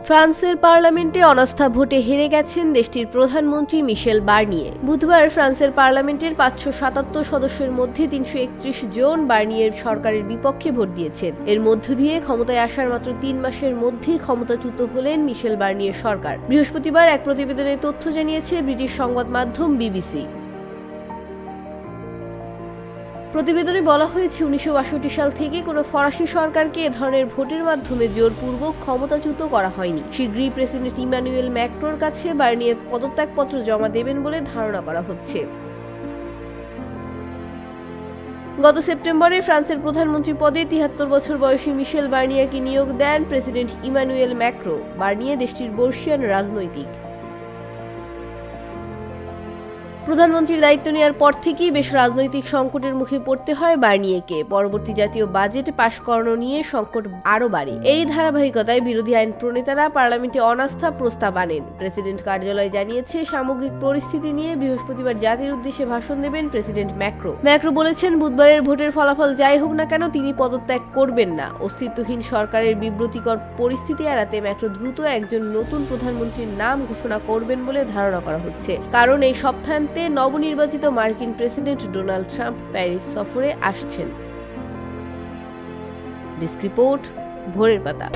ফ্রান্সের পার্লামেন্টে অনাস্থা ভোটে হেরে গেছেন দেশটির প্রধানমন্ত্রী মিশেল বার্নিয়ে। বুধবার ফ্রান্সের পার্লামেন্টের 577 সদস্যের মধ্যে 331 জন বার্নিয়ের সরকারের বিপক্ষে ভোট দিয়েছেন। এর মধ্য দিয়ে ক্ষমতায় আসার মাত্র 3 মাসের মধ্যেই ক্ষমতাচ্যুত হলেন মিশেল বার্নিয়ের সরকার। বৃহস্পতিবার এক প্রতিবেদনে তথ্য জানিয়েছে ব্রিটিশ সংবাদ মাধ্যম বিবিসি। প্রতিবেদনে বলা হয়েছে, 1962 সাল থেকে কোনো ফরাসি সরকারকে এ ধরনের ভোটের মাধ্যমে জোরপূর্বক ক্ষমতাচ্যুত করা হয়নি। শীঘ্রই প্রেসিডেন্ট ইমানুয়েল ম্যাক্রোর কাছে বার্নিয়ে পদত্যাগপত্র জমা দেবেন বলে ধারণা করা হচ্ছে। গত সেপ্টেম্বরে ফ্রান্সের প্রধানমন্ত্রী পদে 73 বছর বয়সী মিশেল বার্নিয়েকে নিয়োগ দেন প্রেসিডেন্ট ইমানুয়েল ম্যাক্রো। বার্নিয়ে দেশটির বর্ষিয়ান রাজনৈতিক। প্রধানমন্ত্রীর দায়িত্ব নেওয়ার পর থেকেই বেশ রাজনৈতিক সংকটের মুখে পড়তে হয় বার্নিয়েকে। পরবর্তী জাতীয় বাজেট পাশ করানো নিয়ে সংকট আরও বাড়ে। এরই ধারাবাহিকতায় বিরোধী আইন প্রণেতারা পার্লামেন্টে অনাস্থা প্রস্তাব আনেন। প্রেসিডেন্ট কার্যালয় জানিয়েছে, সামগ্রিক পরিস্থিতি নিয়ে বৃহস্পতিবার জাতির উদ্দেশ্যে ভাষণ দেবেন প্রেসিডেন্ট ম্যাক্রো বলেছেন, বুধবারের ভোটের ফলাফল যাই হোক না কেন তিনি পদত্যাগ করবেন না। অস্তিত্বহীন সরকারের বিব্রতিকর পরিস্থিতি এড়াতে ম্যাক্রো দ্রুত একজন নতুন প্রধানমন্ত্রীর নাম ঘোষণা করবেন বলে ধারণা করা হচ্ছে, কারণ এই সপ্তাহান্তে নবনির্বাচিত মার্কিন প্রেসিডেন্ট ডোনাল্ড ট্রাম্প প্যারিস সফরে আসছেন। ডেস্ক রিপোর্ট, ভোরের পাতা।